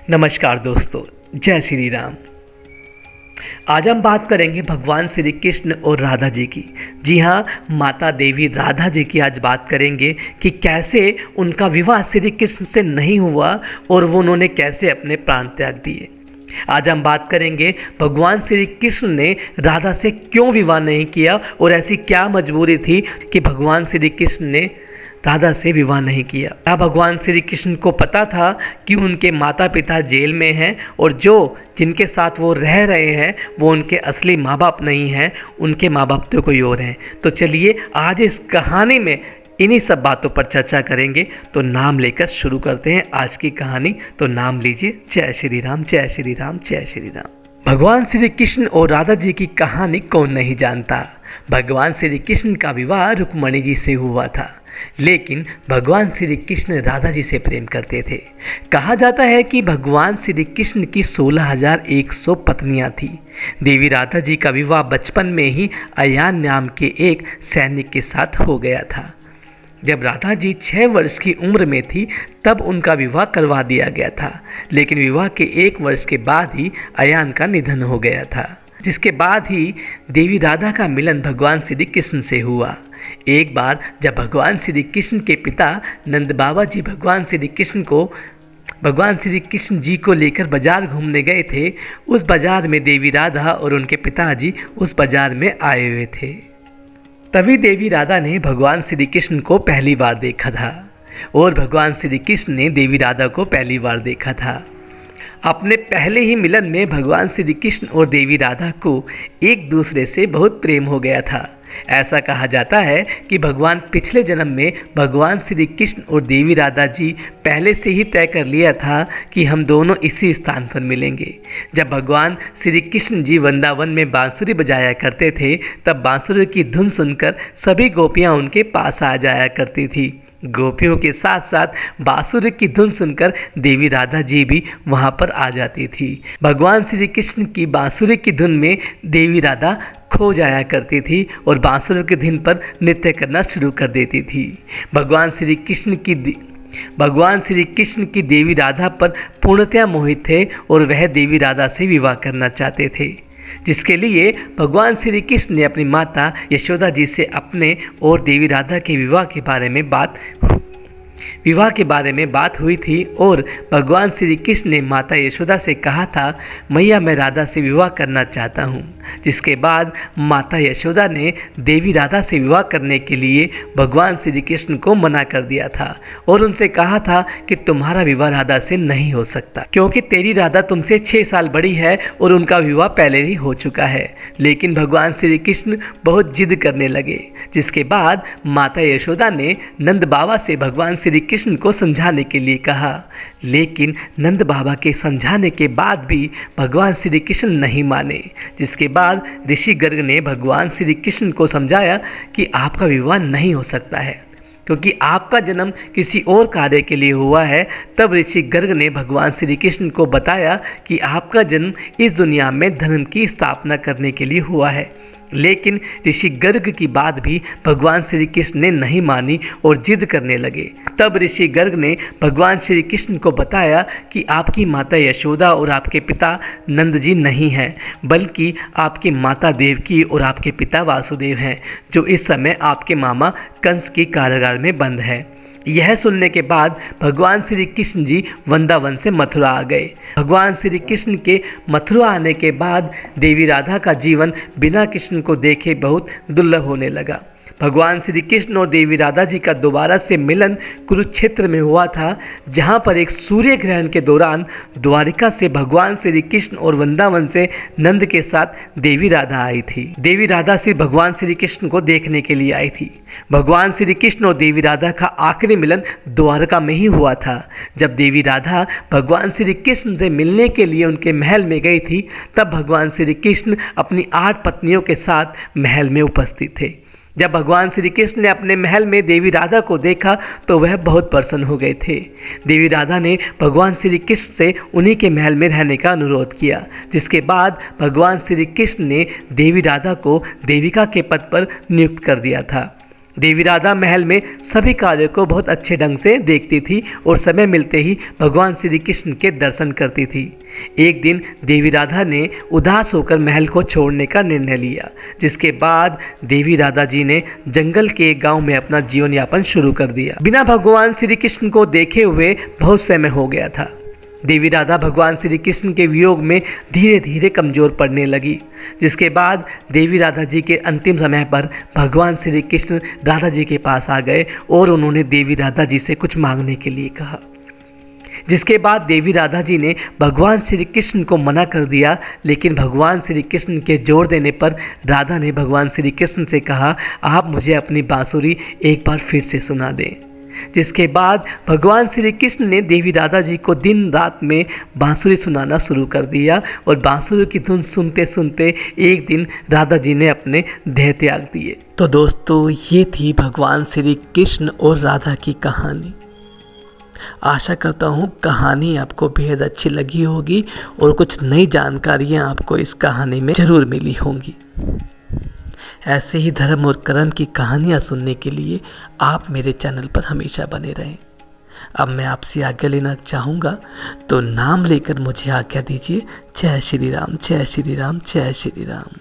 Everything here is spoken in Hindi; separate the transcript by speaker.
Speaker 1: नमस्कार दोस्तों, जय श्री राम। आज हम बात करेंगे भगवान श्री कृष्ण और राधा जी की। जी हाँ, माता देवी राधा जी की आज बात करेंगे कि कैसे उनका विवाह श्री कृष्ण से नहीं हुआ और वो उन्होंने कैसे अपने प्राण त्याग दिए। आज हम बात करेंगे भगवान श्री कृष्ण ने राधा से क्यों विवाह नहीं किया और ऐसी क्या मजबूरी थी कि भगवान श्री कृष्ण ने राधा से विवाह नहीं किया। क्या भगवान श्री कृष्ण को पता था कि उनके माता पिता जेल में हैं और जिनके साथ वो रह रहे हैं वो उनके असली माँ बाप नहीं हैं, उनके माँ बाप तो कोई और हैं। तो चलिए आज इस कहानी में इन्हीं सब बातों पर चर्चा करेंगे। तो नाम लेकर शुरू करते हैं आज की कहानी। तो नाम लीजिए, जय श्री राम, जय श्री राम, जय श्री राम। भगवान श्री कृष्ण और राधा जी की कहानी कौन नहीं जानता। भगवान श्री कृष्ण का विवाह रुक्मणी जी से हुआ था, लेकिन भगवान श्री कृष्ण राधा जी से प्रेम करते थे। कहा जाता है कि भगवान श्री कृष्ण की 16,100 पत्नियां थी। देवी राधा जी का विवाह बचपन में ही अयान नाम के एक सैनिक के साथ हो गया था। जब राधा जी 6 वर्ष की उम्र में थी तब उनका विवाह करवा दिया गया था, लेकिन विवाह के 1 वर्ष के बाद ही अयान का निधन हो गया था, जिसके बाद ही देवी राधा का मिलन भगवान श्री कृष्ण से हुआ। एक बार जब भगवान श्री कृष्ण के पिता नंद बाबा जी भगवान श्री कृष्ण जी को लेकर बाजार घूमने गए थे। उस बाजार में देवी राधा और उनके पिताजी उस बाजार में आए हुए थे। तभी देवी राधा ने भगवान श्री कृष्ण को पहली बार देखा था और भगवान श्री कृष्ण ने देवी राधा को पहली बार देखा था। अपने पहले ही मिलन में भगवान श्री कृष्ण और देवी राधा को एक दूसरे से बहुत प्रेम हो गया था। ऐसा कहा जाता है कि भगवान पिछले जन्म में भगवान श्री कृष्ण और देवी राधा जी पहले से ही तय कर लिया था कि हम दोनों इसी स्थान पर मिलेंगे। जब भगवान श्री कृष्ण जी वृंदावन में बांसुरी बजाया करते थे तब बांसुरी की धुन सुनकर सभी गोपियां उनके पास आ जाया करती थी। गोपियों के साथ साथ बांसुरी की धुन सुनकर देवी राधा जी भी वहां पर आ जाती थी। भगवान श्री कृष्ण की बांसुरी की धुन में देवी राधा खो जाया करती थी और बांसुरी के धुन पर नृत्य करना शुरू कर देती थी। भगवान श्री कृष्ण की देवी राधा पर पूर्णतया मोहित थे और वह देवी राधा से विवाह करना चाहते थे, जिसके लिए भगवान श्री कृष्ण ने अपनी माता यशोदा जी से अपने और देवी राधा के विवाह के बारे में बात हुई थी और भगवान श्री कृष्ण ने माता यशोदा से कहा था, मैया मैं राधा से विवाह करना चाहता हूँ। जिसके बाद माता यशोदा ने देवी राधा से विवाह करने के लिए भगवान श्री कृष्ण को मना कर दिया था और उनसे कहा था कि तुम्हारा विवाह राधा से नहीं हो सकता, क्योंकि तेरी राधा तुमसे 6 साल बड़ी है और उनका विवाह पहले ही हो चुका है। लेकिन भगवान श्री कृष्ण बहुत जिद करने लगे, जिसके बाद माता यशोदा ने नंद बाबा से भगवान श्री कृष्ण को समझाने के लिए कहा, लेकिन नंद बाबा के समझाने के बाद भी भगवान श्री कृष्ण नहीं माने। जिसके बाद ऋषि गर्ग ने भगवान श्री कृष्ण को समझाया कि आपका विवाह नहीं हो सकता है, क्योंकि आपका जन्म किसी और कार्य के लिए हुआ है। तब ऋषि गर्ग ने भगवान श्री कृष्ण को बताया कि आपका जन्म इस दुनिया में धर्म की स्थापना करने के लिए हुआ है। लेकिन ऋषि गर्ग की बात भी भगवान श्री कृष्ण ने नहीं मानी और जिद करने लगे। तब ऋषि गर्ग ने भगवान श्री कृष्ण को बताया कि आपकी माता यशोदा और आपके पिता नंद जी नहीं हैं, बल्कि आपकी माता देवकी और आपके पिता वासुदेव हैं, जो इस समय आपके मामा कंस की कारागार में बंद है। यह सुनने के बाद भगवान श्री कृष्ण जी वृंदावन से मथुरा आ गए। भगवान श्री कृष्ण के मथुरा आने के बाद देवी राधा का जीवन बिना कृष्ण को देखे बहुत दुर्लभ होने लगा। भगवान श्री कृष्ण और देवी राधा जी का दोबारा से मिलन कुरुक्षेत्र में हुआ था, जहां पर एक सूर्य ग्रहण के दौरान द्वारिका से भगवान श्री कृष्ण और वृंदावन से नंद के साथ देवी राधा आई थी। देवी राधा सिर्फ भगवान श्री कृष्ण को देखने के लिए आई थी। भगवान श्री कृष्ण और देवी राधा का आखिरी मिलन द्वारका में ही हुआ था। जब देवी राधा भगवान श्री कृष्ण से मिलने के लिए उनके महल में गई थी, तब भगवान श्री कृष्ण अपनी 8 पत्नियों के साथ महल में उपस्थित थे। जब भगवान श्री कृष्ण ने अपने महल में देवी राधा को देखा तो वह बहुत प्रसन्न हो गए थे। देवी राधा ने भगवान श्री कृष्ण से उन्हीं के महल में रहने का अनुरोध किया, जिसके बाद भगवान श्री कृष्ण ने देवी राधा को देविका के पद पर नियुक्त कर दिया था। देवी राधा महल में सभी कार्यों को बहुत अच्छे ढंग से देखती थी और समय मिलते ही भगवान श्री कृष्ण के दर्शन करती थी। एक दिन देवी राधा ने उदास होकर महल को छोड़ने का निर्णय लिया, जिसके बाद देवी राधा जी ने जंगल के एक गांव में अपना जीवन यापन शुरू कर दिया। बिना भगवान श्री कृष्ण को देखे हुए बहुत समय हो गया था। देवी राधा भगवान श्री कृष्ण के वियोग में धीरे धीरे कमज़ोर पड़ने लगी, जिसके बाद देवी राधा जी के अंतिम समय पर भगवान श्री कृष्ण राधा जी के पास आ गए और उन्होंने देवी राधा जी से कुछ मांगने के लिए कहा, जिसके बाद देवी राधा जी ने भगवान श्री कृष्ण को मना कर दिया। लेकिन भगवान श्री कृष्ण के जोर देने पर राधा ने भगवान श्री कृष्ण से कहा, आप मुझे अपनी बांसुरी एक बार फिर से सुना दें। जिसके बाद भगवान श्री कृष्ण ने देवी राधा जी को दिन रात में बांसुरी सुनाना शुरू कर दिया और बांसुरी की धुन सुनते सुनते एक दिन राधा जी ने अपने देह त्याग दिए। तो दोस्तों, ये थी भगवान श्री कृष्ण और राधा की कहानी। आशा करता हूँ कहानी आपको बेहद अच्छी लगी होगी और कुछ नई जानकारियाँ आपको इस कहानी में ज़रूर मिली होंगी। ऐसे ही धर्म और कर्म की कहानियाँ सुनने के लिए आप मेरे चैनल पर हमेशा बने रहें। अब मैं आपसे आज्ञा लेना चाहूँगा, तो नाम लेकर मुझे आज्ञा दीजिए। जय श्री राम, जय श्री राम, जय श्री राम।